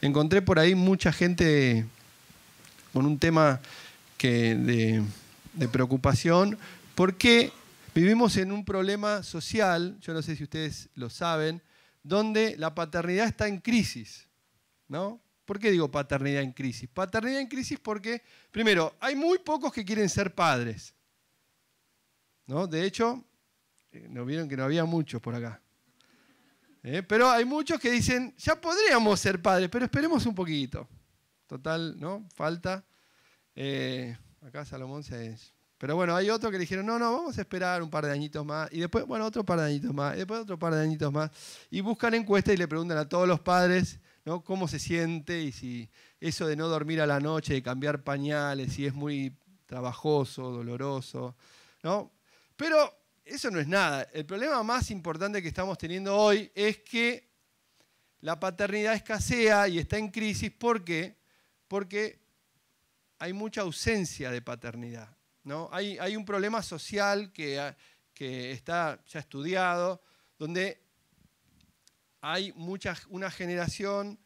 encontré por ahí mucha gente con un tema de preocupación, porque vivimos en un problema social, yo no sé si ustedes lo saben, donde la paternidad está en crisis, ¿no? ¿Por qué digo paternidad en crisis? Paternidad en crisis porque, primero, hay muy pocos que quieren ser padres, ¿no? De hecho, nos vieron que no había muchos por acá. Pero hay muchos que dicen, ya podríamos ser padres, pero esperemos un poquito. Total, ¿no? Falta. Acá Salomón se... Pero bueno, hay otros que dijeron, no, vamos a esperar un par de añitos más. Y después, bueno, otro par de añitos más. Y después otro par de añitos más. Y buscan encuestas y le preguntan a todos los padres, ¿no?, cómo se siente y si eso de no dormir a la noche, de cambiar pañales, si es muy trabajoso, doloroso, ¿no? Pero eso no es nada. El problema más importante que estamos teniendo hoy es que la paternidad escasea y está en crisis. ¿Por qué? Porque hay mucha ausencia de paternidad, ¿no? Hay un problema social que está ya estudiado, donde hay una generación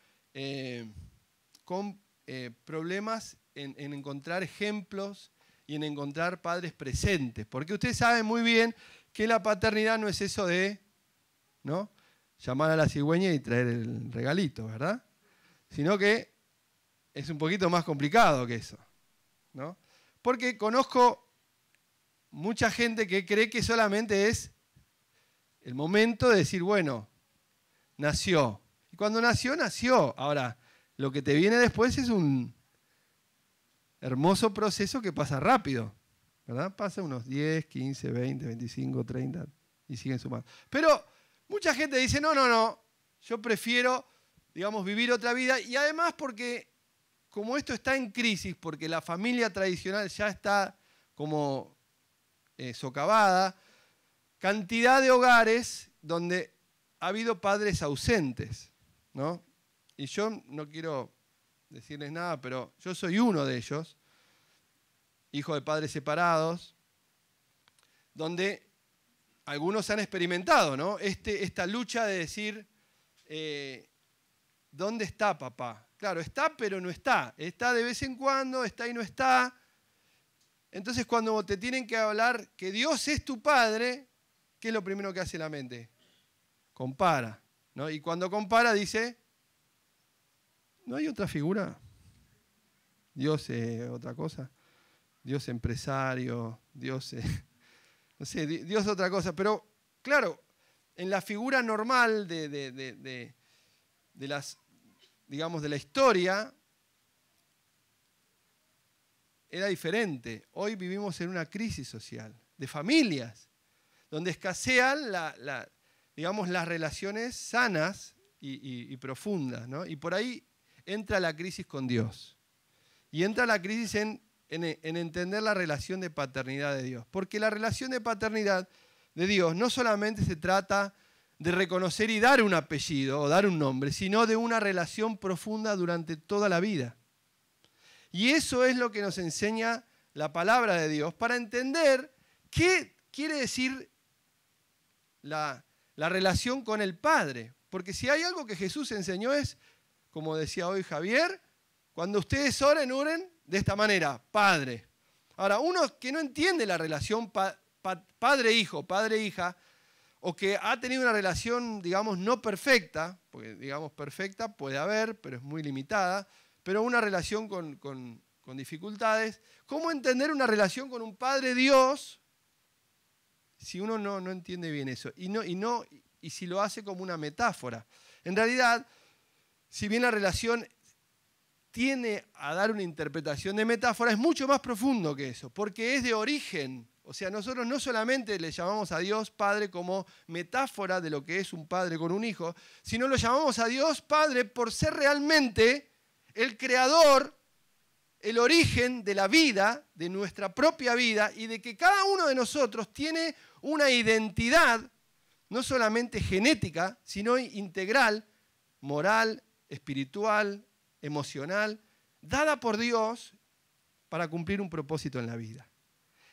con problemas en encontrar ejemplos y en encontrar padres presentes. Porque ustedes saben muy bien que la paternidad no es eso de, ¿no?, llamar a la cigüeña y traer el regalito, ¿verdad? Sino que es un poquito más complicado que eso, ¿no? Porque conozco mucha gente que cree que solamente es el momento de decir, bueno, nació. Y cuando nació, nació. Ahora, lo que te viene después es un hermoso proceso que pasa rápido, ¿verdad? Pasa unos 10, 15, 20, 25, 30 y siguen sumando. Pero mucha gente dice, no, yo prefiero, digamos, vivir otra vida. Y además porque, como esto está en crisis, porque la familia tradicional ya está como socavada, cantidad de hogares donde ha habido padres ausentes, ¿no? Y yo no quiero decirles nada, pero yo soy uno de ellos, hijo de padres separados, donde algunos han experimentado, ¿no?, esta lucha de decir, ¿dónde está papá? Claro, está pero no está. Está de vez en cuando, está y no está. Entonces cuando te tienen que hablar que Dios es tu padre, ¿qué es lo primero que hace la mente? Compara, ¿no? Y cuando compara dice, ¿no hay otra figura? Dios es otra cosa. Dios empresario, Dios no sé, Dios es otra cosa. Pero claro, en la figura normal de las, digamos, de la historia, era diferente. Hoy vivimos en una crisis social, de familias, donde escasean digamos, las relaciones sanas y profundas, ¿no? Y por ahí entra la crisis con Dios. Y entra la crisis en entender la relación de paternidad de Dios. Porque la relación de paternidad de Dios no solamente se trata de reconocer y dar un apellido o dar un nombre, sino de una relación profunda durante toda la vida. Y eso es lo que nos enseña la palabra de Dios para entender qué quiere decir la relación con el Padre. Porque si hay algo que Jesús enseñó es, como decía hoy Javier, cuando ustedes oren de esta manera, Padre. Ahora, uno que no entiende la relación padre-hijo, padre-hija, o que ha tenido una relación, digamos, no perfecta, porque, digamos, perfecta puede haber, pero es muy limitada, pero una relación con dificultades, ¿cómo entender una relación con un Padre Dios si uno no entiende bien eso? Y si lo hace como una metáfora. En realidad, si bien la relación tiene a dar una interpretación de metáfora, es mucho más profundo que eso, porque es de origen. O sea, nosotros no solamente le llamamos a Dios Padre como metáfora de lo que es un padre con un hijo, sino lo llamamos a Dios Padre por ser realmente el creador, el origen de la vida, de nuestra propia vida, y de que cada uno de nosotros tiene una identidad, no solamente genética, sino integral, moral, espiritual, emocional, dada por Dios para cumplir un propósito en la vida.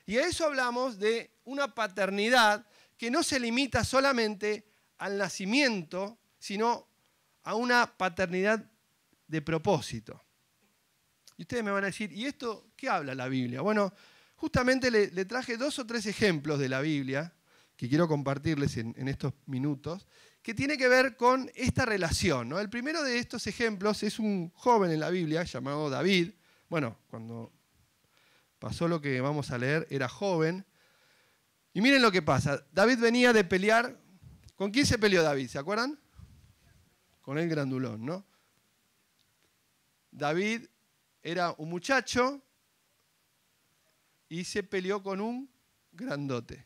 Y a eso hablamos de una paternidad que no se limita solamente al nacimiento, sino a una paternidad de propósito. Y ustedes me van a decir, ¿y esto qué habla la Biblia? Bueno, justamente le traje 2 o 3 ejemplos de la Biblia que quiero compartirles en estos minutos, que tiene que ver con esta relación, ¿no? El primero de estos ejemplos es un joven en la Biblia llamado David. Bueno, cuando pasó lo que vamos a leer, era joven. Y miren lo que pasa. David venía de pelear. ¿Con quién se peleó David? ¿Se acuerdan? Con el grandulón, ¿no? David era un muchacho y se peleó con un grandote.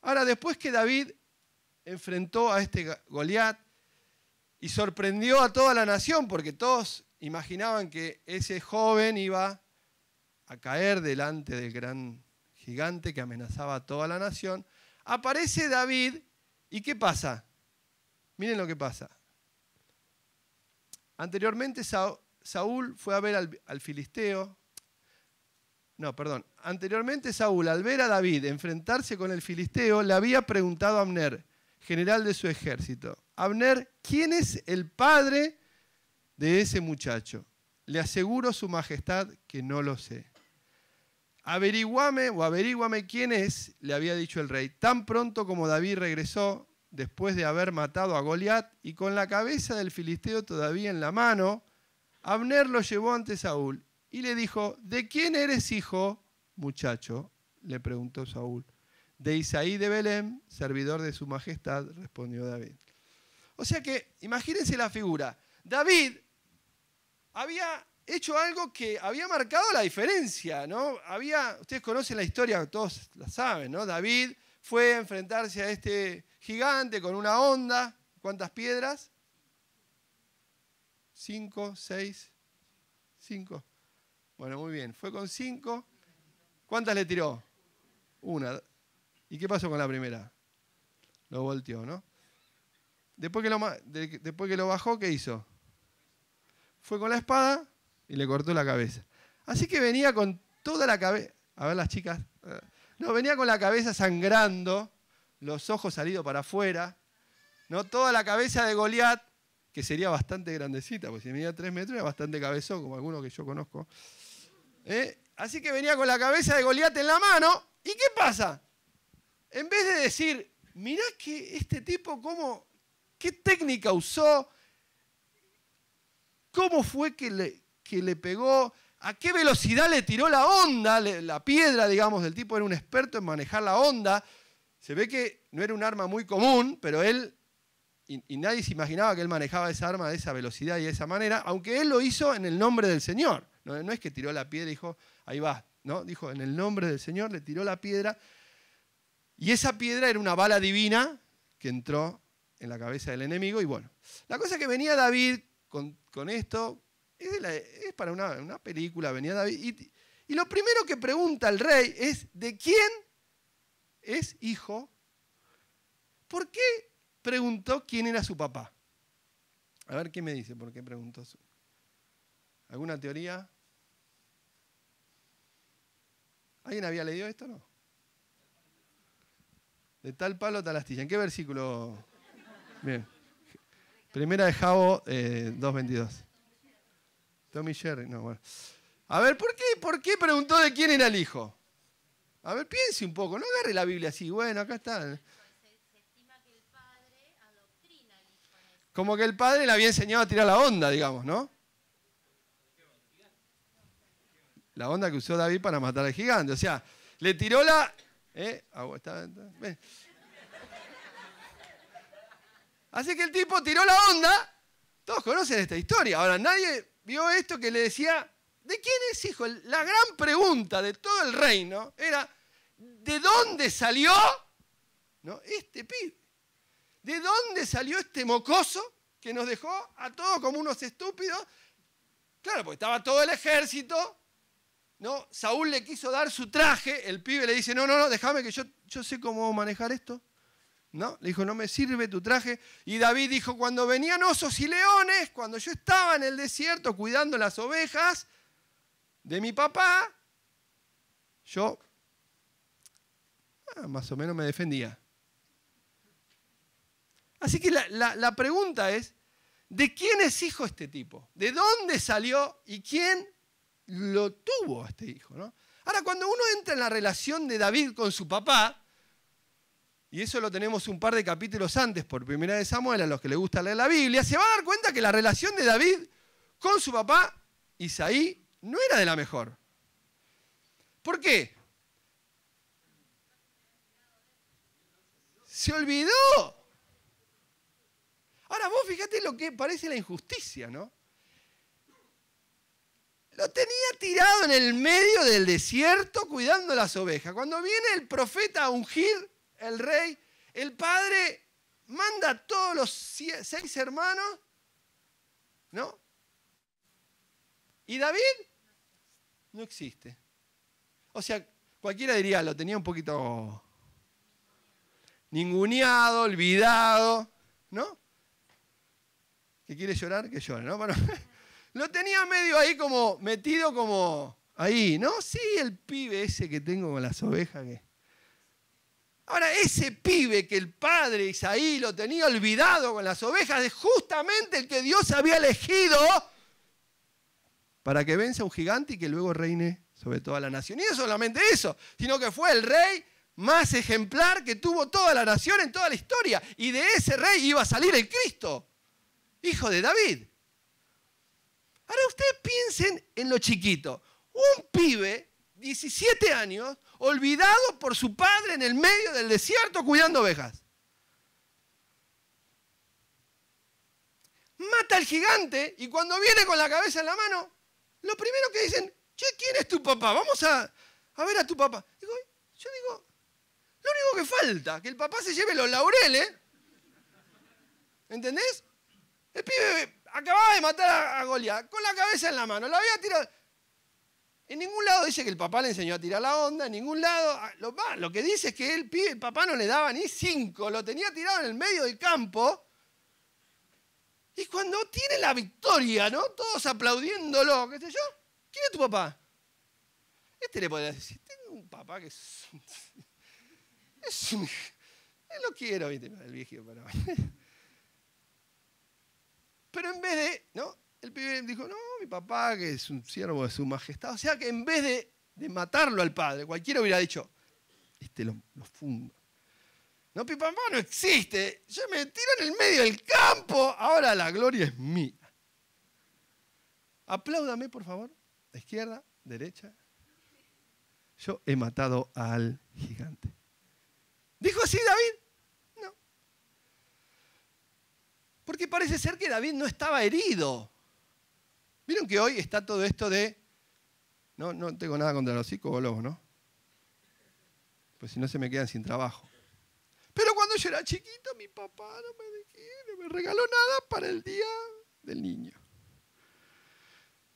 Ahora, después que David enfrentó a este Goliat y sorprendió a toda la nación, porque todos imaginaban que ese joven iba a caer delante del gran gigante que amenazaba a toda la nación, aparece David y ¿qué pasa? Miren lo que pasa. Anteriormente Saúl fue a ver al filisteo. No, perdón. Anteriormente Saúl, al ver a David enfrentarse con el filisteo, le había preguntado a Abner, general de su ejército: Abner, ¿quién es el padre de ese muchacho? Le aseguro, su majestad, que no lo sé. Averíguame quién es, le había dicho el rey. Tan pronto como David regresó, después de haber matado a Goliat, y con la cabeza del filisteo todavía en la mano, Abner lo llevó ante Saúl y le dijo: ¿de quién eres hijo, muchacho? Le preguntó Saúl. De Isaí de Belén, servidor de su majestad, respondió David. O sea que, imagínense la figura. David había hecho algo que había marcado la diferencia, ¿no? Ustedes conocen la historia, todos la saben, ¿no? David fue a enfrentarse a este gigante con una honda. ¿Cuántas piedras? 5, 6, 5. Bueno, muy bien. Fue con 5. ¿Cuántas le tiró? Una. ¿Y qué pasó con la primera? Lo volteó, ¿no? Después que lo bajó, ¿qué hizo? Fue con la espada y le cortó la cabeza. Así que venía con toda la cabeza. A ver las chicas. No, venía con la cabeza sangrando, los ojos salidos para afuera, ¿no? Toda la cabeza de Goliat, que sería bastante grandecita, porque si medía 3 metros era bastante cabezón, como alguno que yo conozco. Así que venía con la cabeza de Goliat en la mano. ¿Y qué pasa? En vez de decir, mirá que este tipo, qué técnica usó, cómo fue que le pegó, a qué velocidad le tiró la honda, la piedra, digamos, del tipo era un experto en manejar la honda. Se ve que no era un arma muy común, pero él, y nadie se imaginaba que él manejaba esa arma de esa velocidad y de esa manera, aunque él lo hizo en el nombre del Señor. No es que tiró la piedra y dijo, ahí va, ¿no? Dijo, en el nombre del Señor, le tiró la piedra. Y esa piedra era una bala divina que entró en la cabeza del enemigo. Y bueno, la cosa que venía David con esto, es para una película, venía David. Y lo primero que pregunta el rey es, ¿de quién es hijo? ¿Por qué preguntó quién era su papá? A ver qué me dice, ¿por qué preguntó? ¿Alguna teoría? ¿Alguien había leído esto o no? De tal palo, tal astilla. ¿En qué versículo? Bien. Primera de Jabo 2:22. Tommy Jerry, no, bueno. A ver, ¿por qué preguntó de quién era el hijo? A ver, piense un poco, no agarre la Biblia así, bueno, acá está. Se estima que el padre adoctrina al hijo en esto. Como que el padre le había enseñado a tirar la onda, digamos, ¿no? La onda que usó David para matar al gigante. O sea, le tiró la... Así que el tipo tiró la onda. Todos conocen esta historia. Ahora, nadie vio esto que le decía, ¿de quién es hijo? La gran pregunta de todo el reino era, ¿de dónde salió, ¿no?, este pibe? ¿De dónde salió este mocoso que nos dejó a todos como unos estúpidos? Claro, porque estaba todo el ejército, ¿no? Saúl le quiso dar su traje, el pibe le dice, no, déjame que yo sé cómo manejar esto. ¿No? Le dijo, no me sirve tu traje. Y David dijo, cuando venían osos y leones, cuando yo estaba en el desierto cuidando las ovejas de mi papá, yo más o menos me defendía. Así que la pregunta es, ¿de quién es hijo este tipo? ¿De dónde salió y quién lo tuvo este hijo, ¿no? Ahora, cuando uno entra en la relación de David con su papá, y eso lo tenemos un par de capítulos antes por 1 de Samuel, a los que les gusta leer la Biblia, se va a dar cuenta que la relación de David con su papá, Isaí, no era de la mejor. ¿Por qué? Se olvidó. Ahora vos fíjate lo que parece la injusticia, ¿no? Lo tenía tirado en el medio del desierto cuidando las ovejas. Cuando viene el profeta a ungir, el rey, el padre manda a todos los 6 hermanos, ¿no? ¿Y David? No existe. O sea, cualquiera diría, lo tenía un poquito ninguneado, olvidado, ¿no? ¿Que quiere llorar? Que llore, ¿no? Bueno, lo tenía medio ahí como, metido como ahí, ¿no? Sí, el pibe ese que tengo con las ovejas. Ahora, ese pibe que el padre Isaí lo tenía olvidado con las ovejas es justamente el que Dios había elegido para que venza a un gigante y que luego reine sobre toda la nación. Y no solamente eso, sino que fue el rey más ejemplar que tuvo toda la nación en toda la historia. Y de ese rey iba a salir el Cristo, hijo de David. Ahora ustedes piensen en lo chiquito. Un pibe, 17 años, olvidado por su padre en el medio del desierto cuidando ovejas. Mata al gigante y cuando viene con la cabeza en la mano, lo primero que dicen, che, ¿quién es tu papá? Vamos a ver a tu papá. Yo digo, lo único que falta, que el papá se lleve los laureles. ¿Entendés? El pibe acababa de matar a Goliat con la cabeza en la mano, la había tirado. En ningún lado dice que el papá le enseñó a tirar la onda, en ningún lado. Lo que dice es que el papá no le daba ni 5, lo tenía tirado en el medio del campo. Y cuando tiene la victoria, ¿no? Todos aplaudiéndolo, qué sé yo. ¿Quién es tu papá? Este le podría decir, tengo un papá que es lo quiero, ¿viste? El viejo, pero en vez de, ¿no? El pibe dijo, no, mi papá que es un siervo de su majestad. O sea que en vez de matarlo al padre, cualquiera hubiera dicho, lo fundo. No, mi papá no existe. Yo me tiro en el medio del campo. Ahora la gloria es mía. Apláudame, por favor. Izquierda, derecha. Yo he matado al gigante. ¿Dijo así David? No. Porque parece ser que David no estaba herido. Vieron que hoy está todo esto de... No tengo nada contra los psicólogos, ¿no? Pues si no se me quedan sin trabajo. Pero cuando yo era chiquito, mi papá no me regaló nada para el día del niño.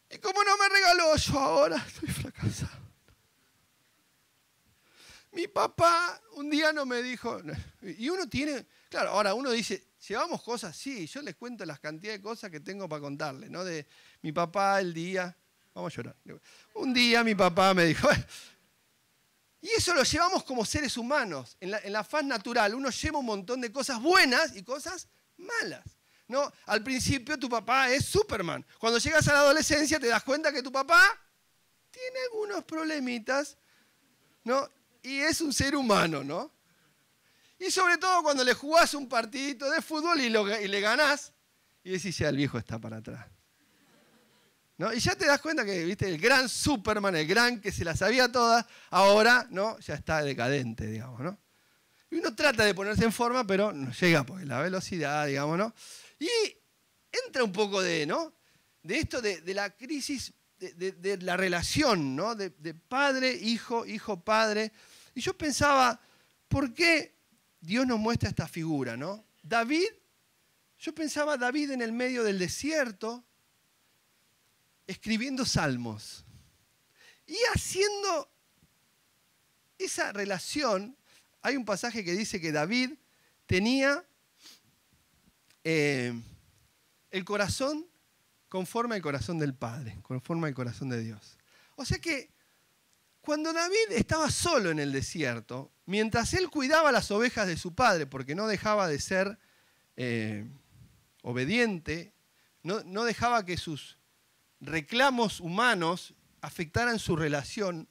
Y como no me regaló, yo ahora estoy fracasado. Mi papá un día no me dijo... Y uno tiene... Claro, ahora uno dice, ¿llevamos cosas? Sí, yo les cuento las cantidades de cosas que tengo para contarles, ¿no? De mi papá el día... Vamos a llorar. Un día mi papá me dijo... Y eso lo llevamos como seres humanos. En la faz natural uno lleva un montón de cosas buenas y cosas malas, ¿no? Al principio tu papá es Superman. Cuando llegas a la adolescencia te das cuenta que tu papá tiene algunos problemitas, ¿no? Y es un ser humano, ¿no? Y sobre todo cuando le jugás un partidito de fútbol y le ganás y decís, ya el viejo está para atrás, ¿no? Y ya te das cuenta que, viste, el gran Superman, el gran que se las sabía todas, ahora, ¿no? Ya está decadente, digamos, ¿no? Y uno trata de ponerse en forma, pero no llega porque la velocidad, digamos, ¿no? Y entra un poco de, ¿no? De esto de la crisis de la relación, ¿no? De padre, hijo, padre. Y yo pensaba, ¿por qué Dios nos muestra esta figura, ¿no? Yo pensaba David en el medio del desierto, escribiendo salmos y haciendo esa relación. Hay un pasaje que dice que David tenía el corazón conforme al corazón del Padre, conforme al corazón de Dios. O sea que cuando David estaba solo en el desierto, mientras él cuidaba las ovejas de su padre, porque no dejaba de ser obediente no dejaba que sus reclamos humanos afectaran su relación,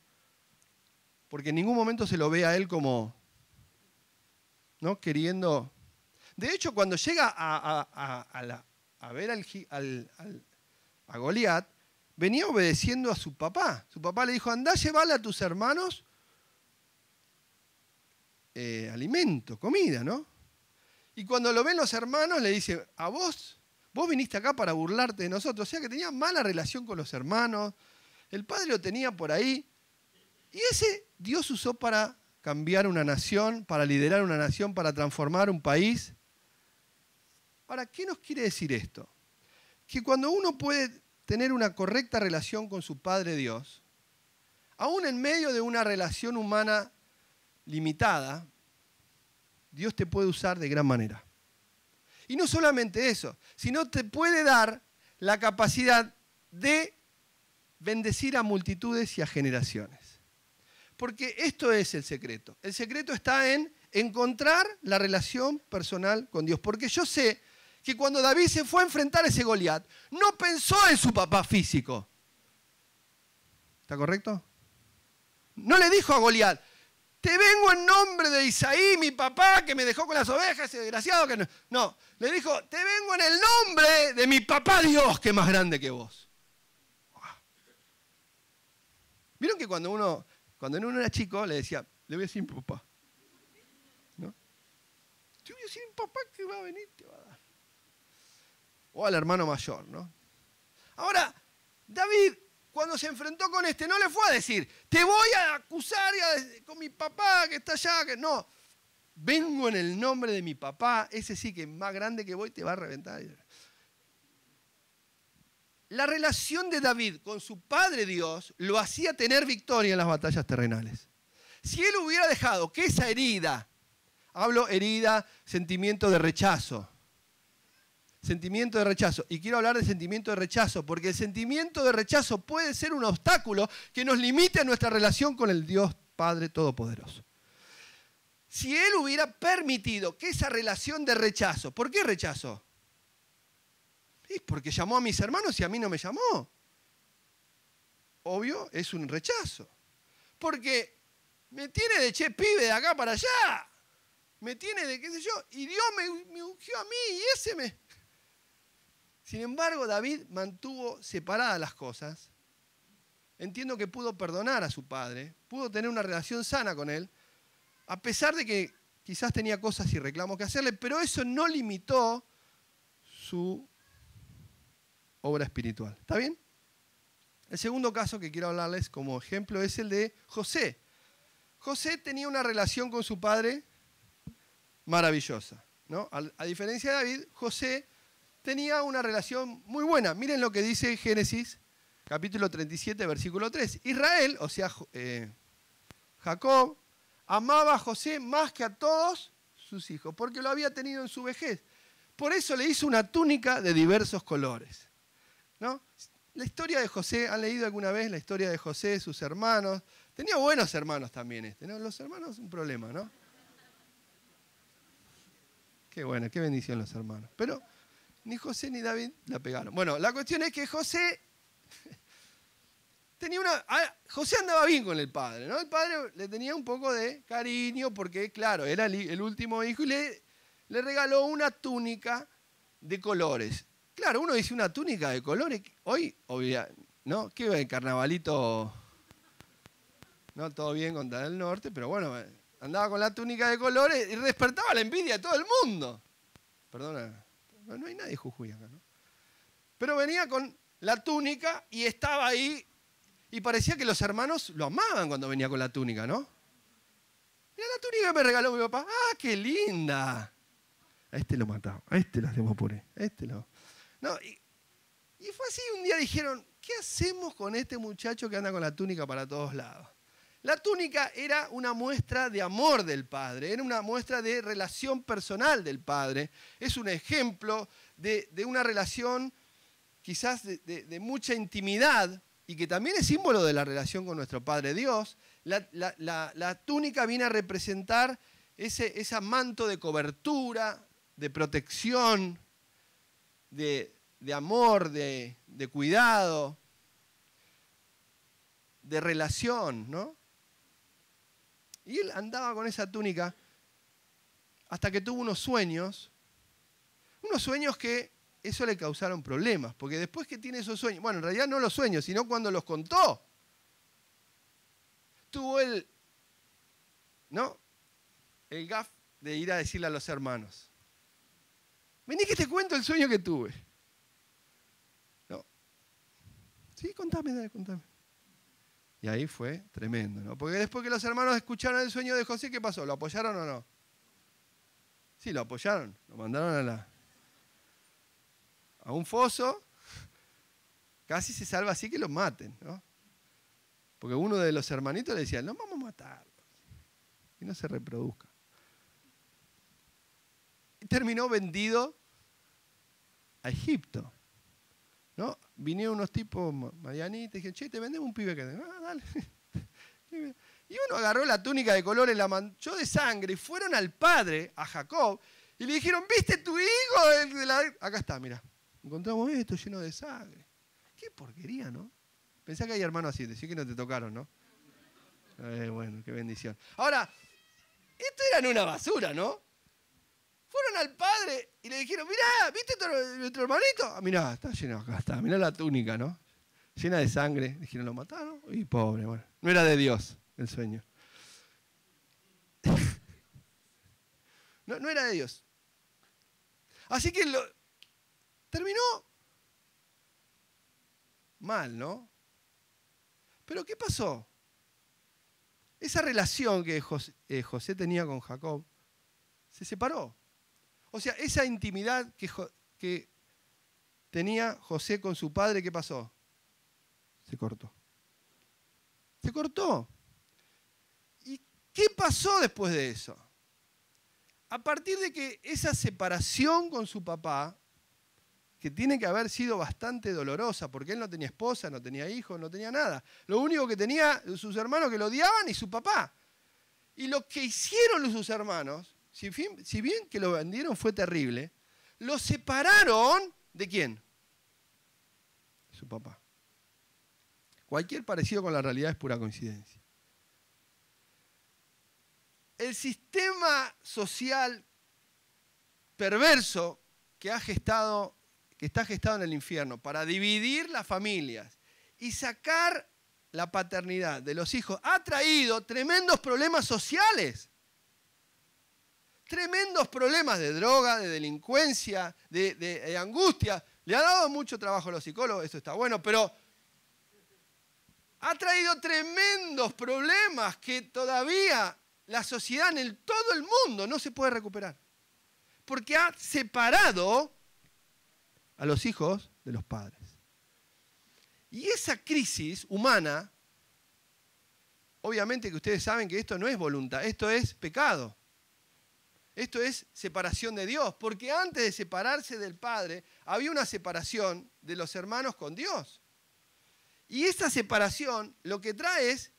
porque en ningún momento se lo ve a él como, ¿no?, queriendo. De hecho, cuando llega a ver a Goliat, venía obedeciendo a su papá. Su papá le dijo, andá, llévale a tus hermanos alimento, comida, ¿no? Y cuando lo ven los hermanos, le dice, vos viniste acá para burlarte de nosotros. O sea que tenía mala relación con los hermanos. El padre lo tenía por ahí. Y ese Dios usó para cambiar una nación, para liderar una nación, para transformar un país. Ahora, ¿qué nos quiere decir esto? Que cuando uno puede tener una correcta relación con su Padre Dios, aún en medio de una relación humana limitada, Dios te puede usar de gran manera. Y no solamente eso, sino te puede dar la capacidad de bendecir a multitudes y a generaciones. Porque esto es el secreto. El secreto está en encontrar la relación personal con Dios. Porque yo sé que cuando David se fue a enfrentar a ese Goliat, no pensó en su papá físico. ¿Está correcto? No le dijo a Goliat, te vengo en nombre de Isaí, mi papá, que me dejó con las ovejas, ese desgraciado que no. No, le dijo, te vengo en el nombre de mi papá Dios, que es más grande que vos. ¿Vieron que cuando uno era chico, le decía, le voy a decir a mi papá? ¿No? Te voy a decir a mi papá que va a venir, te va a dar. O al hermano mayor, ¿no? Ahora, David, cuando se enfrentó con no le fue a decir, te voy a acusar con mi papá que está allá. Que no, vengo en el nombre de mi papá, ese sí que es más grande que vos y te va a reventar. La relación de David con su Padre Dios lo hacía tener victoria en las batallas terrenales. Si él hubiera dejado que esa herida, hablo herida, sentimiento de rechazo, sentimiento de rechazo. Y quiero hablar de sentimiento de rechazo, porque el sentimiento de rechazo puede ser un obstáculo que nos limite a nuestra relación con el Dios Padre Todopoderoso. Si él hubiera permitido que esa relación de rechazo, ¿por qué rechazo? Es porque llamó a mis hermanos y a mí no me llamó. Obvio, es un rechazo. Porque me tiene de pibe de acá para allá. Me tiene de qué sé yo. Y Dios me ungió a mí y ese me... Sin embargo, David mantuvo separadas las cosas. Entiendo que pudo perdonar a su padre, pudo tener una relación sana con él, a pesar de que quizás tenía cosas y reclamos que hacerle, pero eso no limitó su obra espiritual. ¿Está bien? El segundo caso que quiero hablarles como ejemplo es el de José. José tenía una relación con su padre maravillosa, ¿no? A diferencia de David, José tenía una relación muy buena. Miren lo que dice Génesis, capítulo 37, versículo 3. Israel, o sea, Jacob, amaba a José más que a todos sus hijos, porque lo había tenido en su vejez. Por eso le hizo una túnica de diversos colores, ¿no? La historia de José, ¿han leído alguna vez la historia de José, sus hermanos? Tenía buenos hermanos también ¿no? Los hermanos, un problema, ¿no? Qué bueno, qué bendición los hermanos. Pero ni José ni David la pegaron. Bueno, la cuestión es que José José andaba bien con el padre, ¿no? El padre le tenía un poco de cariño porque, claro, era el último hijo y le regaló una túnica de colores. Claro, uno dice una túnica de colores. Hoy, ¿no? ¿Qué el carnavalito? No, todo bien contra el norte, pero bueno, andaba con la túnica de colores y despertaba la envidia de todo el mundo. Perdona. No hay nadie de Jujuy acá, ¿no? Pero venía con la túnica y estaba ahí y parecía que los hermanos lo amaban cuando venía con la túnica, ¿no? Mira la túnica que me regaló mi papá. ¡Ah, qué linda! A este lo mataba, a este lo hacemos puré, a este lo... No, y fue así, un día dijeron, ¿qué hacemos con este muchacho que anda con la túnica para todos lados? La túnica era una muestra de amor del padre, era una muestra de relación personal del padre. Es un ejemplo de una relación quizás de mucha intimidad y que también es símbolo de la relación con nuestro Padre Dios. La túnica viene a representar ese manto de cobertura, de protección, de de amor, de cuidado, de relación, ¿no? Y él andaba con esa túnica hasta que tuvo unos sueños que eso le causaron problemas, porque después que tiene esos sueños, bueno, en realidad no los sueños, sino cuando los contó, tuvo el gaf de ir a decirle a los hermanos, vení que te cuento el sueño que tuve. ¿No? Sí, contame, dale, contame. Y ahí fue tremendo, ¿no? Porque después que los hermanos escucharon el sueño de José, ¿qué pasó? ¿Lo apoyaron o no? Sí, lo apoyaron. Lo mandaron a un foso. Casi se salva así que lo maten, ¿no? Porque uno de los hermanitos le decía, no vamos a matarlo. Y no se reproduzca. Y terminó vendido a Egipto, ¿no? Vinieron unos tipos marianitas y dijeron, che, te vendemos un pibe que... Ah, dale. Y uno agarró la túnica de colores, la manchó de sangre y fueron al padre, a Jacob, y le dijeron, ¿viste tu hijo? Acá está, mira. Encontramos esto lleno de sangre. Qué porquería, ¿no? Pensá que hay hermanos así, decí que no te tocaron, ¿no? Bueno, qué bendición. Ahora, esto era una basura, ¿no? Fueron al padre y le dijeron, mirá, ¿viste nuestro hermanito? Ah, mirá, está lleno, acá está, mirá la túnica, ¿no? Llena de sangre. Dijeron, ¿lo mataron? Y pobre, bueno. No era de Dios el sueño. No era de Dios. Así que terminó mal, ¿no? Pero ¿qué pasó? Esa relación que José tenía con Jacob se separó. O sea, esa intimidad que tenía José con su padre, ¿qué pasó? Se cortó. Se cortó. ¿Y qué pasó después de eso? A partir de que esa separación con su papá, que tiene que haber sido bastante dolorosa, porque él no tenía esposa, no tenía hijos, no tenía nada. Lo único que tenía sus hermanos que lo odiaban y su papá. Y lo que hicieron sus hermanos, si bien que lo vendieron fue terrible, lo separaron ¿de quién? De su papá. Cualquier parecido con la realidad es pura coincidencia. El sistema social perverso que está gestado en el infierno para dividir las familias y sacar la paternidad de los hijos ha traído tremendos problemas sociales. Tremendos problemas de droga, de delincuencia, de angustia. Le ha dado mucho trabajo a los psicólogos, eso está bueno, pero ha traído tremendos problemas que todavía la sociedad en todo el mundo no se puede recuperar. Porque ha separado a los hijos de los padres. Y esa crisis humana, obviamente que ustedes saben que esto no es voluntad, esto es pecado. Esto es separación de Dios, porque antes de separarse del Padre, había una separación de los hermanos con Dios. Y esta separación lo que trae es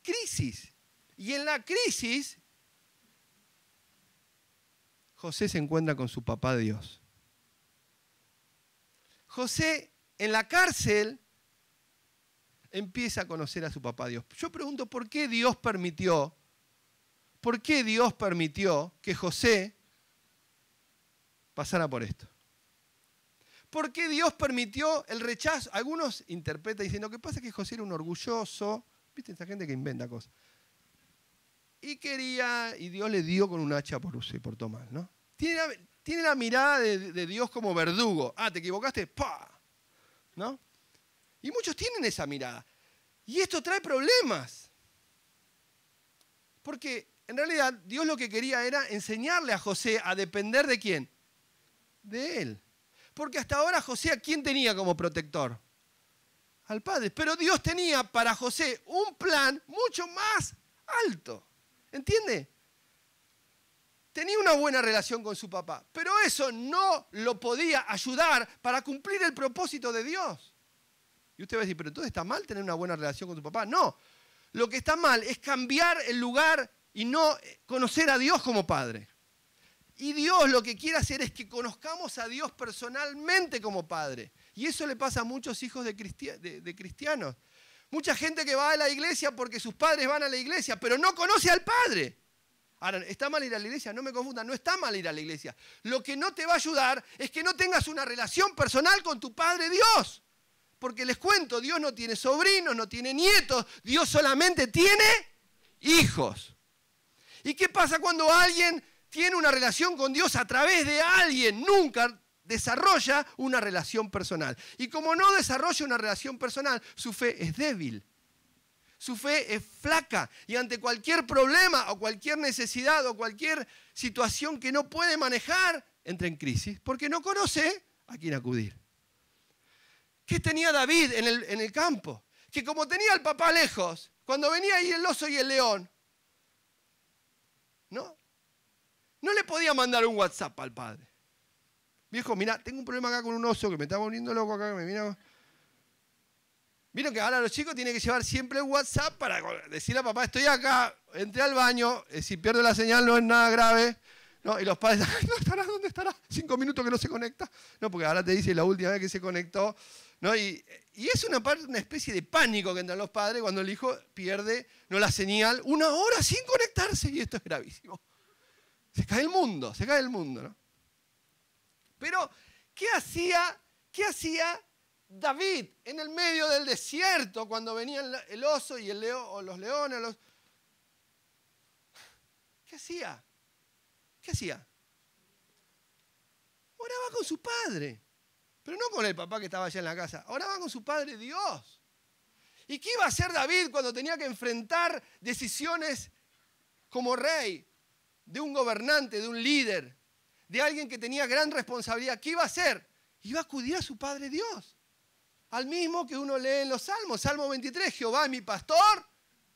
crisis. Y en la crisis, José se encuentra con su papá Dios. José, en la cárcel, empieza a conocer a su papá Dios. Yo pregunto, ¿por qué Dios permitió que José pasara por esto? ¿Por qué Dios permitió el rechazo? Algunos interpretan diciendo, lo que pasa es que José era un orgulloso, ¿viste esa gente que inventa cosas? Y Dios le dio con un hacha por se portó mal, ¿no? Tiene la mirada de Dios como verdugo. Ah, te equivocaste, ¡pah! ¿No? Y muchos tienen esa mirada. Y esto trae problemas. Porque en realidad Dios lo que quería era enseñarle a José a depender ¿de quién? De él. Porque hasta ahora José, ¿a quién tenía como protector? Al padre. Pero Dios tenía para José un plan mucho más alto. ¿Entiende? Tenía una buena relación con su papá, pero eso no lo podía ayudar para cumplir el propósito de Dios. Y usted va a decir, pero entonces está mal tener una buena relación con tu papá. No, lo que está mal es cambiar el lugar y no conocer a Dios como Padre. Y Dios lo que quiere hacer es que conozcamos a Dios personalmente como Padre. Y eso le pasa a muchos hijos de cristianos. Mucha gente que va a la iglesia porque sus padres van a la iglesia, pero no conoce al Padre. Ahora, ¿está mal ir a la iglesia? No me confundan, no está mal ir a la iglesia. Lo que no te va a ayudar es que no tengas una relación personal con tu Padre Dios. Porque les cuento, Dios no tiene sobrinos, no tiene nietos, Dios solamente tiene hijos. ¿Y qué pasa cuando alguien tiene una relación con Dios a través de alguien? Nunca desarrolla una relación personal. Y como no desarrolla una relación personal, su fe es débil. Su fe es flaca y ante cualquier problema o cualquier necesidad o cualquier situación que no puede manejar, entra en crisis porque no conoce a quién acudir. ¿Qué tenía David en el campo? Que como tenía al papá lejos, cuando venía ahí el oso y el león, no le podía mandar un WhatsApp al padre. Viejo, mirá, tengo un problema acá con un oso que me está volviendo loco acá, que me mira. Vieron que ahora los chicos tienen que llevar siempre el WhatsApp para decirle a papá, estoy acá, entré al baño, si pierdo la señal no es nada grave. ¿No? Y los padres, ¿dónde estará? ¿Dónde estará? 5 minutos que no se conecta. No, porque ahora te dice la última vez que se conectó. ¿No? Y es una especie de pánico que entran los padres cuando el hijo pierde la señal 1 hora sin conectarse. Y esto es gravísimo. Se cae el mundo, ¿no? Pero, ¿qué hacía David en el medio del desierto cuando venían el oso y el león, o los leones? ¿Qué hacía? Oraba con su padre, pero no con el papá que estaba allá en la casa. Oraba con su Padre Dios. ¿Y qué iba a hacer David cuando tenía que enfrentar decisiones como rey, de un gobernante, de un líder, de alguien que tenía gran responsabilidad? ¿Qué iba a hacer? Iba a acudir a su Padre Dios, al mismo que uno lee en los Salmos. Salmo 23, Jehová es mi pastor,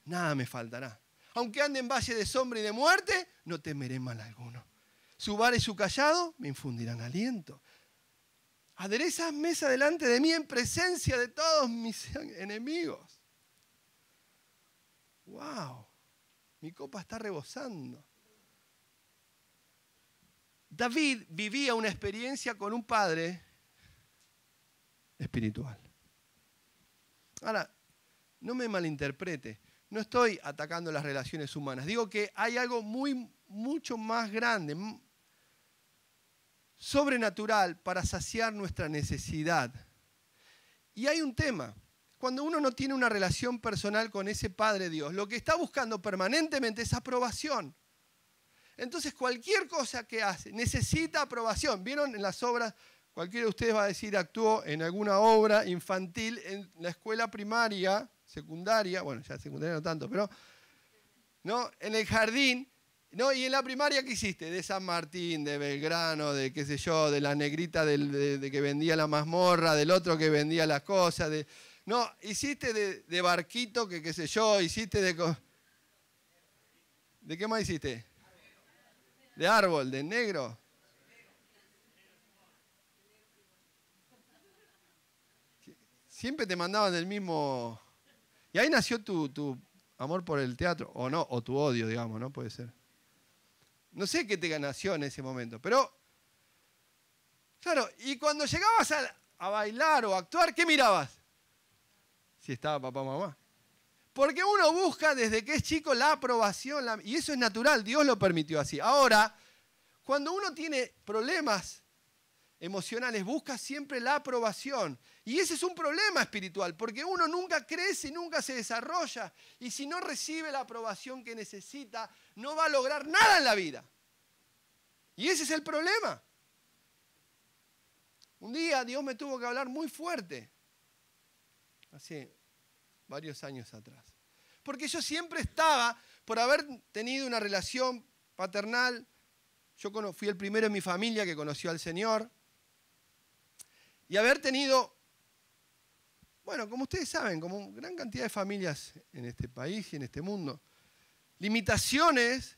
nada me faltará. Aunque ande en valle de sombra y de muerte, no temeré mal alguno. Su vara y su cayado me infundirán aliento. Aderezas mesa delante de mí en presencia de todos mis enemigos. ¡Wow! Mi copa está rebosando. David vivía una experiencia con un padre espiritual. Ahora, no me malinterprete. No estoy atacando las relaciones humanas. Digo que hay algo mucho más grande, sobrenatural para saciar nuestra necesidad. Y hay un tema. Cuando uno no tiene una relación personal con ese Padre Dios, lo que está buscando permanentemente es aprobación. Entonces cualquier cosa que hace necesita aprobación. ¿Vieron en las obras? Cualquiera de ustedes va a decir, actuó en alguna obra infantil en la escuela primaria, secundaria, bueno, ya secundaria no tanto, pero ¿no? En el jardín, ¿no? Y en la primaria, ¿qué hiciste? De San Martín, de Belgrano, de qué sé yo, de la negrita de que vendía la mazmorra, del otro que vendía las cosas, no, hiciste de barquito, que qué sé yo, hiciste ¿de qué más hiciste? De árbol, de negro. Siempre te mandaban del mismo. Y ahí nació tu amor por el teatro, o no, o tu odio, digamos, ¿no? Puede ser. No sé qué te nació en ese momento, pero, claro, y cuando llegabas a bailar o a actuar, ¿qué mirabas? Si estaba papá o mamá. Porque uno busca desde que es chico la aprobación, y eso es natural, Dios lo permitió así. Ahora, cuando uno tiene problemas emocionales, busca siempre la aprobación. Y ese es un problema espiritual, porque uno nunca crece y nunca se desarrolla. Y si no recibe la aprobación que necesita, no va a lograr nada en la vida. Y ese es el problema. Un día Dios me tuvo que hablar muy fuerte, hace varios años atrás. Porque yo siempre estaba, por haber tenido una relación paternal, yo fui el primero en mi familia que conoció al Señor, y haber tenido, bueno, como ustedes saben, como gran cantidad de familias en este país y en este mundo, limitaciones,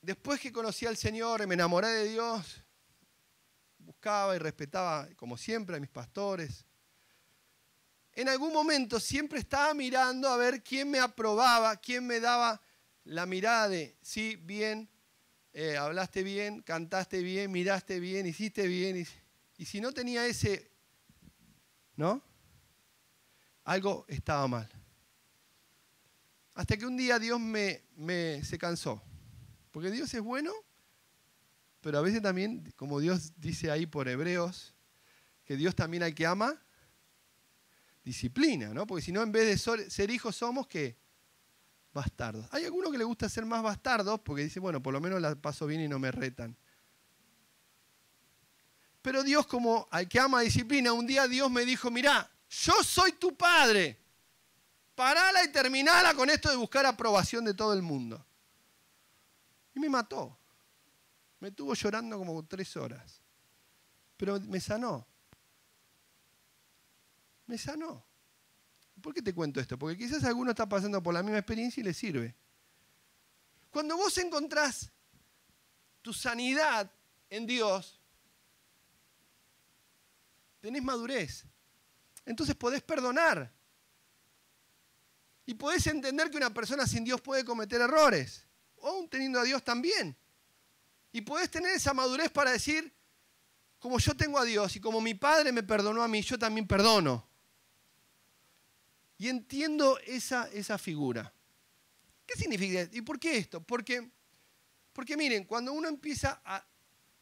después que conocí al Señor, me enamoré de Dios, buscaba y respetaba, como siempre, a mis pastores. En algún momento siempre estaba mirando a ver quién me aprobaba, quién me daba la mirada de sí, bien, hablaste bien, cantaste bien, miraste bien, hiciste bien. Y si no tenía ese, ¿no? Algo estaba mal. Hasta que un día Dios se cansó. Porque Dios es bueno, pero a veces también, como Dios dice ahí por Hebreos, que Dios también al que ama, disciplina, ¿no? Porque si no, en vez de ser hijos, somos, ¿qué? Bastardos. Hay algunos que les gusta ser más bastardos porque dicen, bueno, por lo menos la paso bien y no me retan. Pero Dios, como al que ama disciplina, un día Dios me dijo, mirá, yo soy tu padre. Parala y terminala con esto de buscar aprobación de todo el mundo. Y me mató. Me tuvo llorando como 3 horas. Pero me sanó. Me sanó. ¿Por qué te cuento esto? Porque quizás alguno está pasando por la misma experiencia y le sirve. Cuando vos encontrás tu sanidad en Dios, tenés madurez. Entonces podés perdonar. Y podés entender que una persona sin Dios puede cometer errores. O aún teniendo a Dios también. Y podés tener esa madurez para decir, como yo tengo a Dios y como mi Padre me perdonó a mí, yo también perdono. Y entiendo esa figura. ¿Qué significa? ¿Y por qué esto? Porque miren, cuando uno empieza a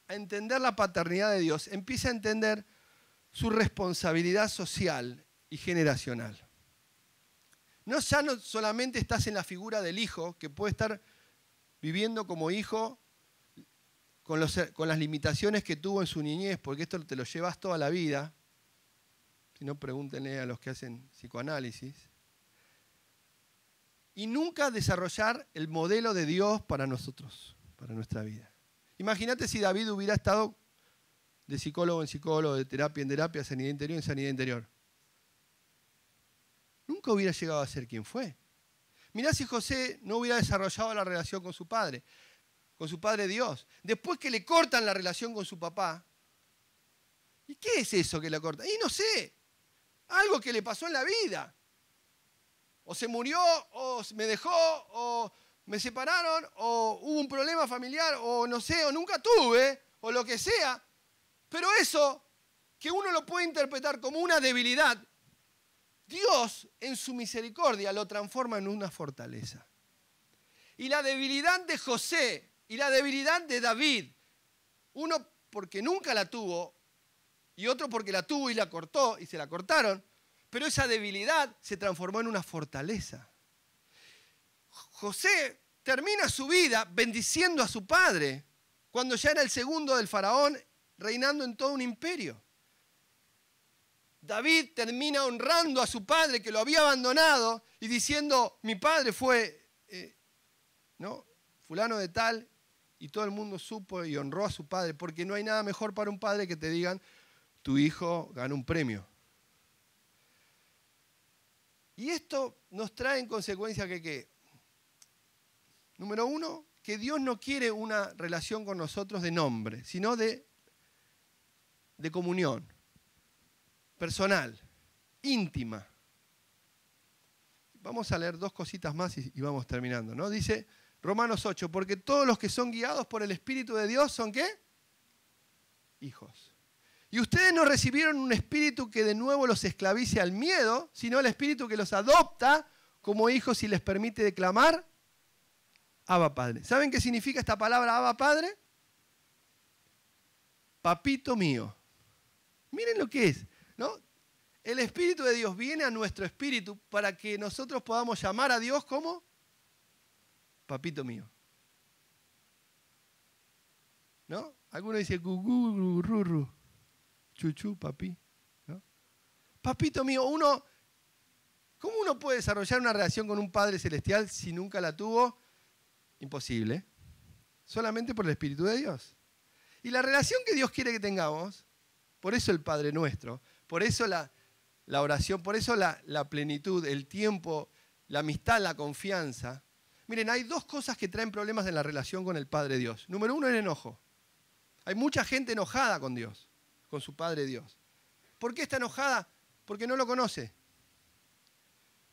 entender la paternidad de Dios, empieza a entender su responsabilidad social y generacional. Ya no solamente estás en la figura del hijo, que puede estar viviendo como hijo con las limitaciones que tuvo en su niñez, porque esto te lo llevas toda la vida. Si no, pregúntenle a los que hacen psicoanálisis. Y nunca desarrollar el modelo de Dios para nosotros, para nuestra vida. Imagínate si David hubiera estado de psicólogo en psicólogo, de terapia en terapia, sanidad interior en sanidad interior. Nunca hubiera llegado a ser quien fue. Mirá si José no hubiera desarrollado la relación con su padre Dios. Después que le cortan la relación con su papá. ¿Y qué es eso que le cortan? Y no sé. Algo que le pasó en la vida. O se murió, o me dejó, o me separaron, o hubo un problema familiar, o no sé, o nunca tuve, o lo que sea. Pero eso, que uno lo puede interpretar como una debilidad, Dios en su misericordia lo transforma en una fortaleza. Y la debilidad de José y la debilidad de David, uno porque nunca la tuvo, y otro porque la tuvo y la cortó y se la cortaron, pero esa debilidad se transformó en una fortaleza. José termina su vida bendiciendo a su padre cuando ya era el segundo del faraón reinando en todo un imperio. David termina honrando a su padre que lo había abandonado y diciendo, mi padre fue fulano de tal, y todo el mundo supo y honró a su padre, porque no hay nada mejor para un padre que te digan, tu hijo ganó un premio. Y esto nos trae en consecuencia que número 1, que Dios no quiere una relación con nosotros de nombre, sino de comunión, personal, íntima. Vamos a leer 2 cositas más y vamos terminando, ¿no? Dice Romanos 8, porque todos los que son guiados por el Espíritu de Dios son ¿qué? Hijos. Y ustedes no recibieron un espíritu que de nuevo los esclavice al miedo, sino el espíritu que los adopta como hijos y les permite declamar Abba Padre. ¿Saben qué significa esta palabra Abba Padre? Papito mío. Miren lo que es, ¿no? El Espíritu de Dios viene a nuestro espíritu para que nosotros podamos llamar a Dios como papito mío. ¿No? Algunos dicen gugú, rurru, chuchu, papi. ¿No? Papito mío, ¿cómo uno puede desarrollar una relación con un Padre Celestial si nunca la tuvo? Imposible. Solamente por el Espíritu de Dios. Y la relación que Dios quiere que tengamos, por eso el Padre Nuestro, por eso la oración, por eso la plenitud, el tiempo, la amistad, la confianza. Miren, hay 2 cosas que traen problemas en la relación con el Padre Dios. Número 1, el enojo. Hay mucha gente enojada con Dios, con su Padre Dios. ¿Por qué está enojada? Porque no lo conoce.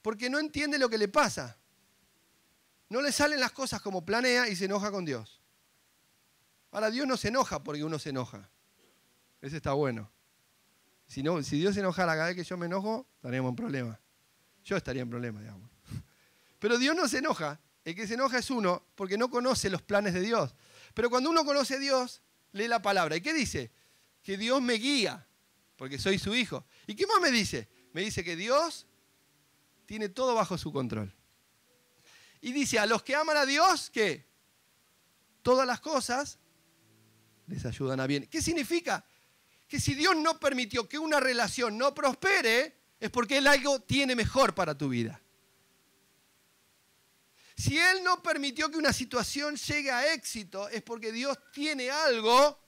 Porque no entiende lo que le pasa. No le salen las cosas como planea y se enoja con Dios. Ahora, Dios no se enoja porque uno se enoja. Ese está bueno. Si Dios se enojara cada vez que yo me enojo, estaríamos en problemas. Yo estaría en problemas, digamos. Pero Dios no se enoja. El que se enoja es uno porque no conoce los planes de Dios. Pero cuando uno conoce a Dios, lee la palabra. ¿Y qué dice? Que Dios me guía, porque soy su hijo. ¿Y qué más me dice? Me dice que Dios tiene todo bajo su control. Y dice, a los que aman a Dios, ¿qué? Todas las cosas les ayudan a bien. ¿Qué significa? Que si Dios no permitió que una relación no prospere, es porque Él algo tiene mejor para tu vida. Si Él no permitió que una situación llegue a éxito, es porque Dios tiene algo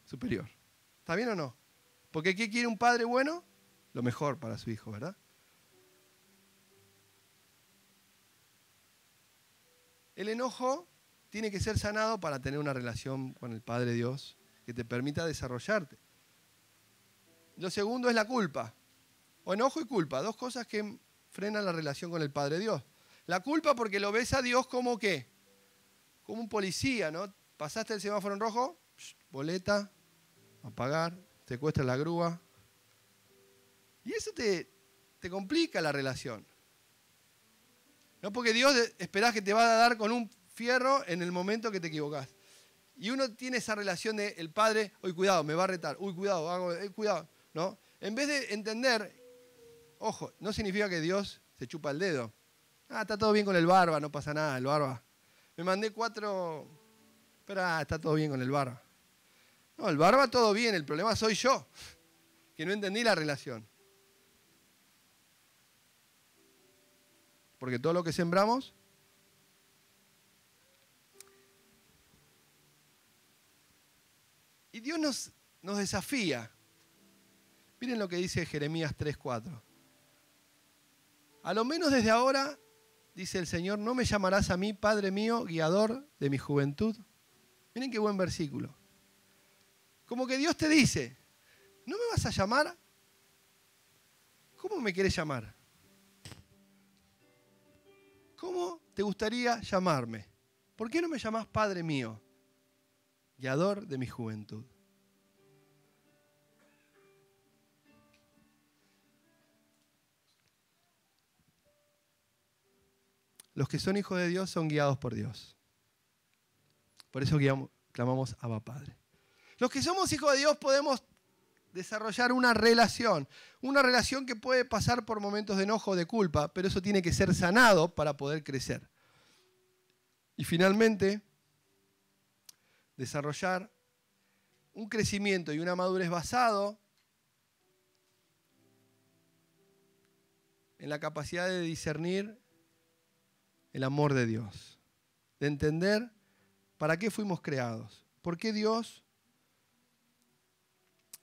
superior. ¿Está bien o no? Porque ¿qué quiere un padre bueno? Lo mejor para su hijo, ¿verdad? El enojo tiene que ser sanado para tener una relación con el Padre Dios que te permita desarrollarte. Lo segundo es la culpa. O enojo y culpa, dos cosas que frenan la relación con el Padre Dios. La culpa porque lo ves a Dios como ¿qué? Como un policía, ¿no? Pasaste el semáforo en rojo, boleta, a pagar, te secuestra la grúa. Y eso te complica la relación. No porque Dios esperás que te va a dar con un fierro en el momento que te equivocás. Y uno tiene esa relación de el padre, uy, cuidado, me va a retar, uy, cuidado, cuidado, ¿no? En vez de entender, ojo, no significa que Dios se chupa el dedo. Ah, está todo bien con el barba, no pasa nada, el barba. Me mandé 4, pero está todo bien con el barba. No, el barba todo bien, el problema soy yo, que no entendí la relación. Porque todo lo que sembramos y Dios nos desafía. Miren lo que dice Jeremías 3:4. A lo menos desde ahora, dice el Señor, no me llamarás a mí, Padre mío, guiador de mi juventud. Miren qué buen versículo. Como que Dios te dice, ¿no me vas a llamar? ¿Cómo me quieres llamar? ¿Cómo te gustaría llamarme? ¿Por qué no me llamás Padre mío, guiador de mi juventud? Los que son hijos de Dios son guiados por Dios. Por eso clamamos Abba Padre. Los que somos hijos de Dios podemos desarrollar una relación que puede pasar por momentos de enojo o de culpa, pero eso tiene que ser sanado para poder crecer. Y finalmente, desarrollar un crecimiento y una madurez basado en la capacidad de discernir el amor de Dios, de entender para qué fuimos creados, por qué Dios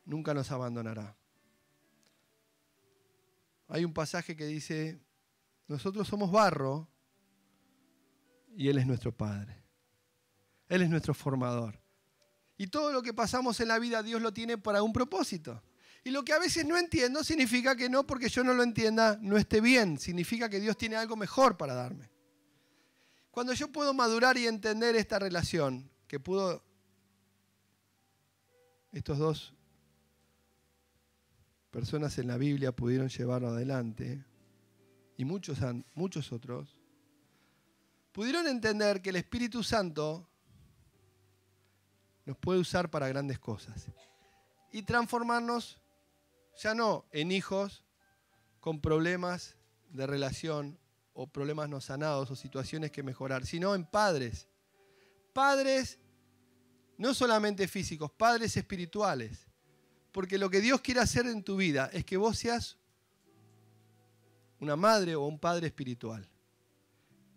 nunca nos abandonará. Hay un pasaje que dice, nosotros somos barro y Él es nuestro Padre. Él es nuestro formador. Y todo lo que pasamos en la vida Dios lo tiene para un propósito. Y lo que a veces no entiendo significa que no porque yo no lo entienda no esté bien. Significa que Dios tiene algo mejor para darme. Cuando yo puedo madurar y entender esta relación, que estos dos personas en la Biblia pudieron llevarlo adelante, y muchos otros, pudieron entender que el Espíritu Santo nos puede usar para grandes cosas y transformarnos ya no en hijos con problemas de relación o problemas no sanados o situaciones que mejorar, sino en padres. Padres no solamente físicos, padres espirituales. Porque lo que Dios quiere hacer en tu vida es que vos seas una madre o un padre espiritual.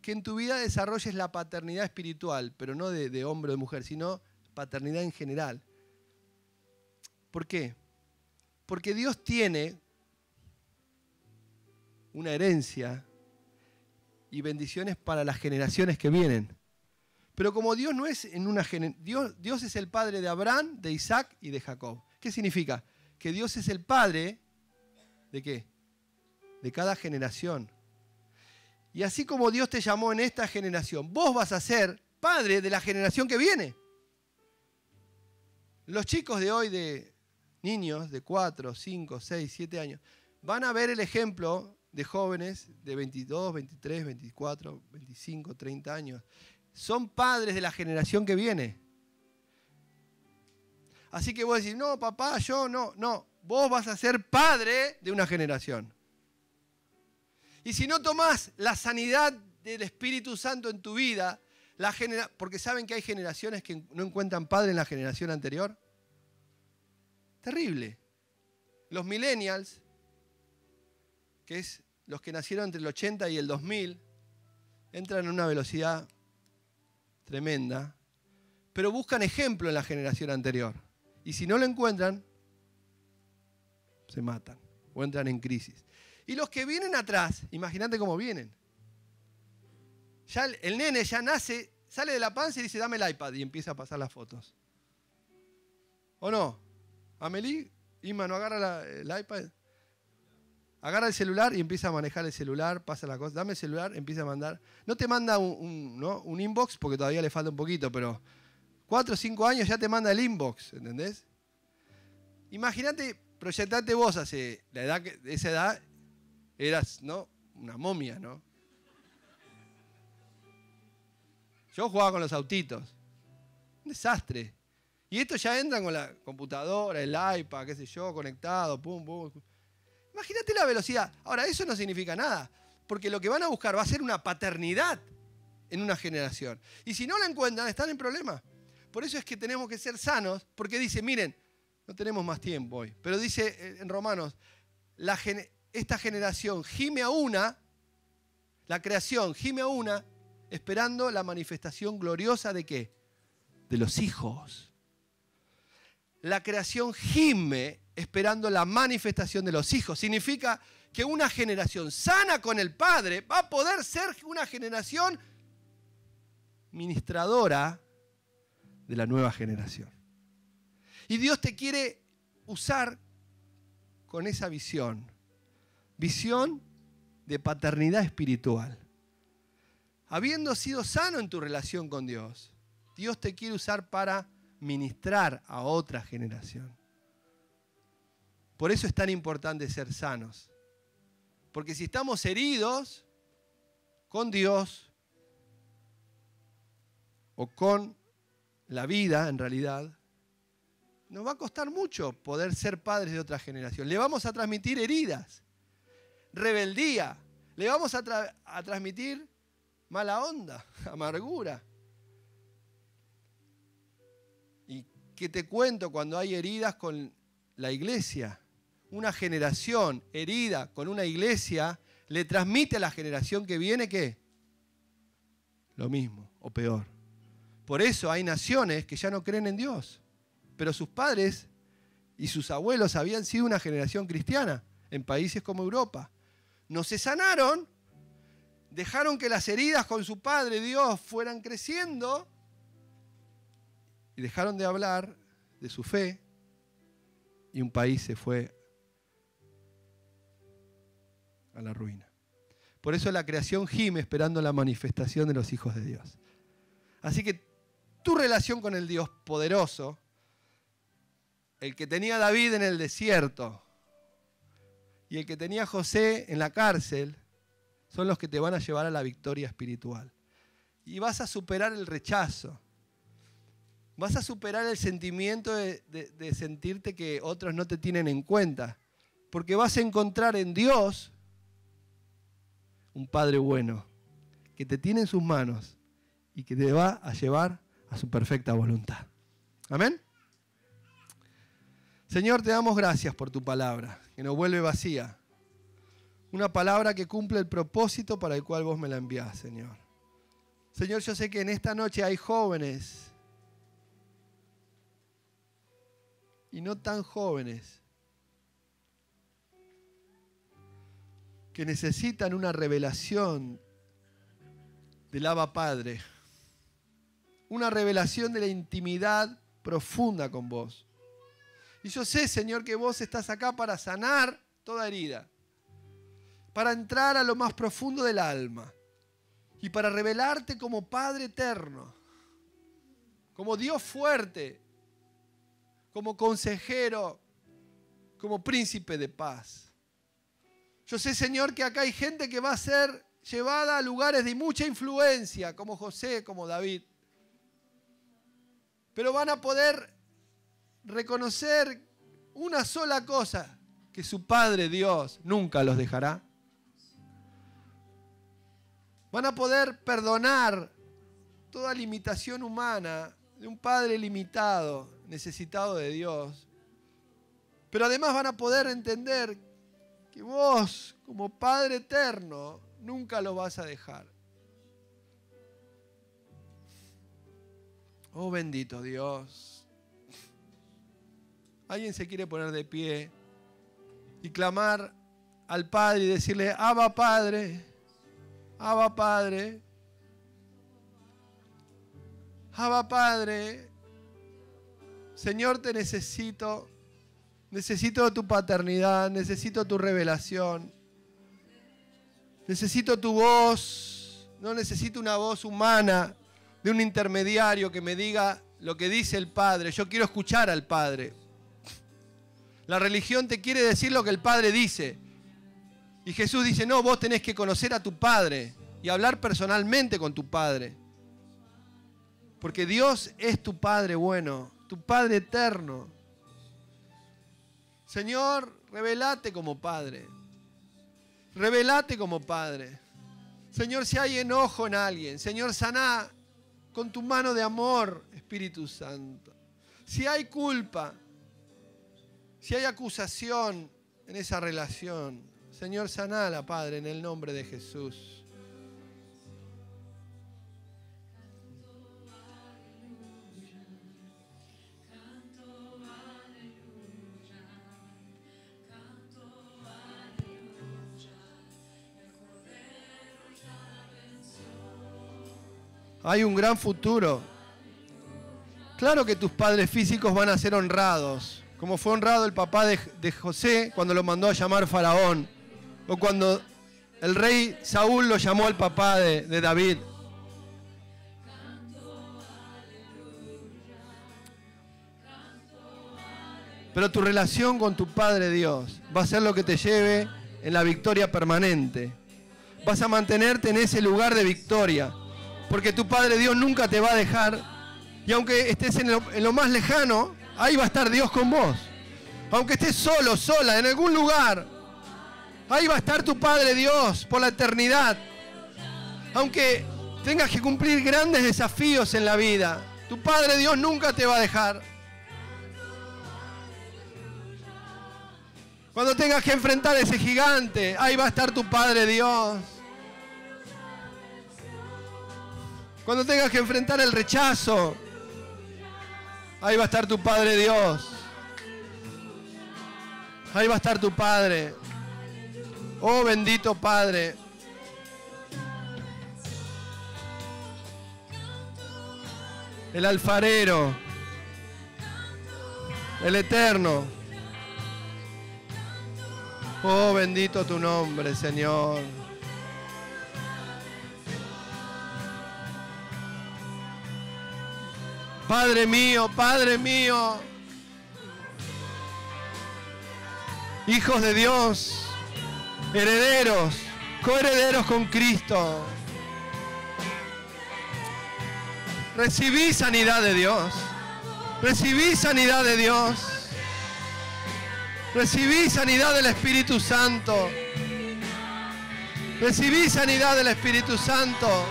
Que en tu vida desarrolles la paternidad espiritual, pero no de hombre o de mujer, sino paternidad en general. ¿Por qué? Porque Dios tiene una herencia y bendiciones para las generaciones que vienen. Pero como Dios no es en una Dios es el padre de Abraham, de Isaac y de Jacob. ¿Qué significa? Que Dios es el padre ¿de qué? De cada generación. Y así como Dios te llamó en esta generación, vos vas a ser padre de la generación que viene. Los chicos de hoy, de niños de 4, 5, 6, 7 años, van a ver el ejemplo de jóvenes de 22, 23, 24, 25, 30 años. Son padres de la generación que viene. Así que vos decís, no, papá, yo no. No, vos vas a ser padre de una generación. Y si no tomás la sanidad del Espíritu Santo en tu vida, porque saben que hay generaciones que no encuentran padre en la generación anterior. Terrible. Los millennials, que es los que nacieron entre el 80 y el 2000, entran en una velocidad tremenda, pero buscan ejemplo en la generación anterior. Y si no lo encuentran, se matan o entran en crisis. Y los que vienen atrás, imagínate cómo vienen. Ya el nene ya nace, sale de la panza y dice, dame el iPad, y empieza a pasar las fotos. ¿O no? Amelie, Isma, ¿no agarra el iPad? Agarra el celular y empieza a manejar el celular, pasa la cosa, dame el celular, empieza a mandar. No te manda un inbox, porque todavía le falta un poquito, pero 4 o 5 años ya te manda el inbox, ¿entendés? Imagínate, proyectate vos hace la edad de esa edad, eras, ¿no?, una momia, ¿no? Yo jugaba con los autitos. Un desastre. Y estos ya entran con la computadora, el iPad, qué sé yo, conectado, pum, pum. Imagínate la velocidad. Ahora, eso no significa nada, porque lo que van a buscar va a ser una paternidad en una generación. Y si no la encuentran, están en problemas. Por eso es que tenemos que ser sanos, porque dice, miren, no tenemos más tiempo hoy, pero dice en Romanos, esta generación gime a una, la creación gime a una, esperando la manifestación gloriosa ¿de qué? De los hijos. La creación gime esperando la manifestación de los hijos. Significa que una generación sana con el Padre va a poder ser una generación ministradora de la nueva generación. Y Dios te quiere usar con esa visión. Visión de paternidad espiritual. Habiendo sido sano en tu relación con Dios, Dios te quiere usar para ministrar a otra generación. Por eso es tan importante ser sanos. Porque si estamos heridos con Dios o con la vida en realidad, nos va a costar mucho poder ser padres de otra generación. Le vamos a transmitir heridas, rebeldía, le vamos a transmitir mala onda, amargura. ¿Y qué te cuento cuando hay heridas con la iglesia? Una generación herida con una iglesia le transmite a la generación que viene ¿qué? Lo mismo o peor. Por eso hay naciones que ya no creen en Dios. Pero sus padres y sus abuelos habían sido una generación cristiana en países como Europa. No se sanaron, dejaron que las heridas con su padre Dios fueran creciendo y dejaron de hablar de su fe y un país se fue a la ruina. Por eso la creación gime esperando la manifestación de los hijos de Dios. Así que tu relación con el Dios poderoso, el que tenía a David en el desierto y el que tenía a José en la cárcel, son los que te van a llevar a la victoria espiritual. Y vas a superar el rechazo. Vas a superar el sentimiento de sentirte que otros no te tienen en cuenta. Porque vas a encontrar en Dios un Padre bueno, que te tiene en sus manos y que te va a llevar a su perfecta voluntad. Amén. Señor, te damos gracias por tu palabra, que nos vuelve vacía. Una palabra que cumple el propósito para el cual vos me la enviás, Señor. Señor, yo sé que en esta noche hay jóvenes y no tan jóvenes que necesitan una revelación del Abba Padre, una revelación de la intimidad profunda con vos. Y yo sé, Señor, que vos estás acá para sanar toda herida, para entrar a lo más profundo del alma y para revelarte como Padre eterno, como Dios fuerte, como consejero, como príncipe de paz. Yo sé, Señor, que acá hay gente que va a ser llevada a lugares de mucha influencia, como José, como David. Pero van a poder reconocer una sola cosa, que su Padre Dios nunca los dejará. Van a poder perdonar toda limitación humana de un Padre limitado, necesitado de Dios. Pero además van a poder entender que vos, como Padre eterno, nunca lo vas a dejar. Oh, bendito Dios. ¿Alguien se quiere poner de pie y clamar al Padre y decirle: Abba Padre, Abba Padre, Abba Padre, Señor, te necesito. Necesito tu paternidad, necesito tu revelación. Necesito tu voz. No necesito una voz humana de un intermediario que me diga lo que dice el Padre. Yo quiero escuchar al Padre. La religión te quiere decir lo que el Padre dice. Y Jesús dice: no, vos tenés que conocer a tu Padre y hablar personalmente con tu Padre. Porque Dios es tu Padre bueno, tu Padre eterno. Señor, revelate como Padre. Revelate como Padre. Señor, si hay enojo en alguien, Señor, saná con tu mano de amor, Espíritu Santo. Si hay culpa, si hay acusación en esa relación, Señor, sanala, Padre, en el nombre de Jesús. Hay un gran futuro. Claro que tus padres físicos van a ser honrados, como fue honrado el papá de José cuando lo mandó a llamar Faraón, o cuando el rey Saúl lo llamó al papá de David. Pero tu relación con tu Padre Dios va a ser lo que te lleve en la victoria permanente. Vas a mantenerte en ese lugar de victoria. Porque tu Padre Dios nunca te va a dejar. Y aunque estés en lo más lejano, ahí va a estar Dios con vos. Aunque estés solo, sola, en algún lugar, ahí va a estar tu Padre Dios por la eternidad. Aunque tengas que cumplir grandes desafíos en la vida, tu Padre Dios nunca te va a dejar. Cuando tengas que enfrentar a ese gigante, ahí va a estar tu Padre Dios. Cuando tengas que enfrentar el rechazo, ahí va a estar tu Padre Dios. Ahí va a estar tu Padre. Oh, bendito Padre. El alfarero. El eterno. Oh, bendito tu nombre, Señor. Padre mío, hijos de Dios, herederos, coherederos con Cristo. Recibí sanidad de Dios, recibí sanidad de Dios, recibí sanidad del Espíritu Santo, recibí sanidad del Espíritu Santo.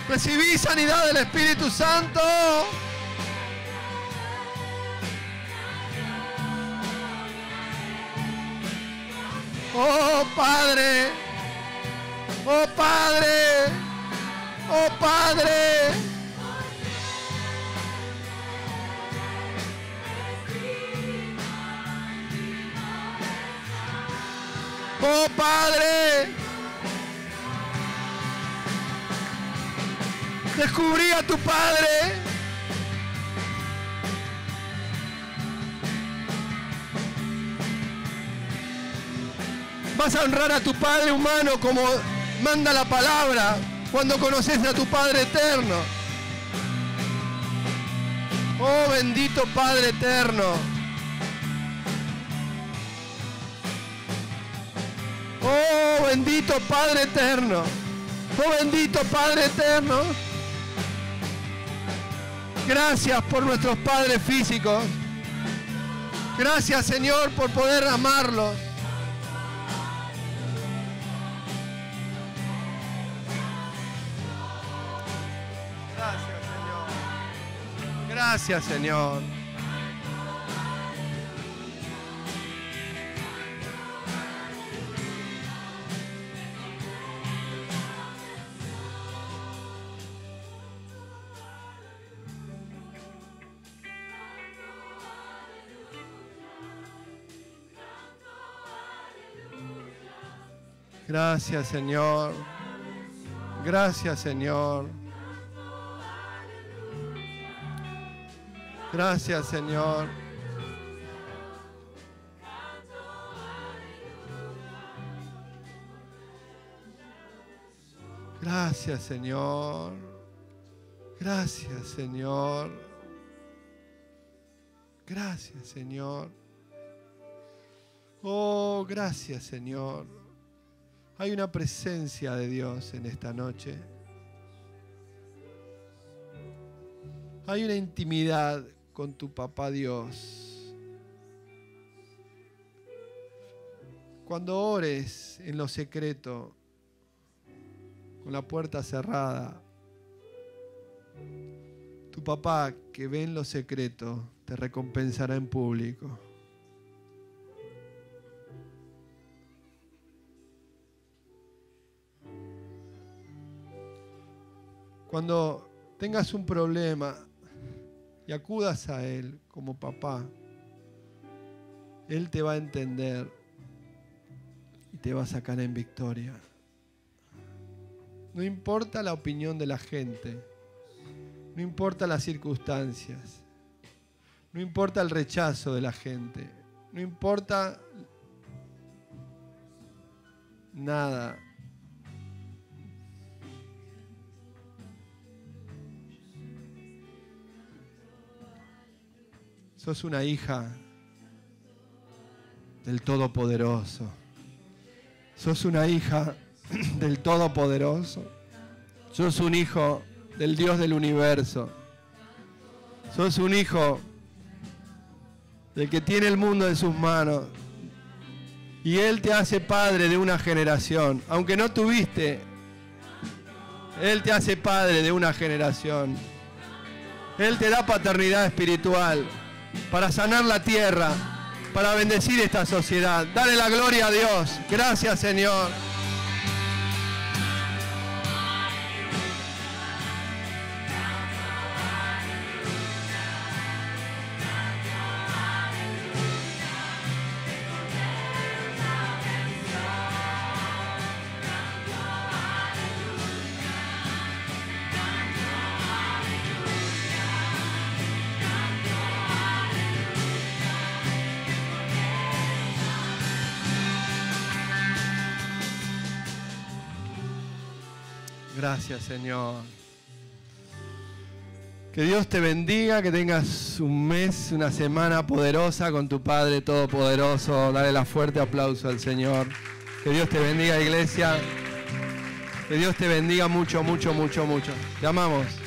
Recibí sanidad del Espíritu Santo. Oh Padre, oh Padre, oh Padre. Oh Padre. Descubrí a tu Padre. Vas a honrar a tu Padre humano como manda la palabra cuando conoces a tu Padre eterno. Oh bendito Padre eterno. Oh bendito Padre eterno. Oh bendito Padre eterno. Gracias por nuestros padres físicos. Gracias, Señor, por poder amarlos. Gracias, Señor. Gracias, Señor. Gracias, Señor. Gracias, Señor. Gracias, Señor. Gracias, Señor. Gracias, Señor. Gracias, Señor. Oh, gracias, Señor. Hay una presencia de Dios en esta noche. Hay una intimidad con tu papá Dios. Cuando ores en lo secreto, con la puerta cerrada, tu papá que ve en lo secreto te recompensará en público. Cuando tengas un problema y acudas a Él como papá, Él te va a entender y te va a sacar en victoria. No importa la opinión de la gente, no importa las circunstancias, no importa el rechazo de la gente, no importa nada. Sos una hija del Todopoderoso. Sos una hija del Todopoderoso. Sos un hijo del Dios del universo. Sos un hijo del que tiene el mundo en sus manos. Y Él te hace padre de una generación. Aunque no tuviste, Él te hace padre de una generación. Él te da paternidad espiritual para sanar la tierra, para bendecir esta sociedad. Dale la gloria a Dios. Gracias, Señor. Gracias, Señor. Que Dios te bendiga, que tengas un mes, una semana poderosa con tu Padre Todopoderoso. Dale la fuerte aplauso al Señor. Que Dios te bendiga, iglesia. Que Dios te bendiga mucho, mucho, mucho, mucho. Te amamos.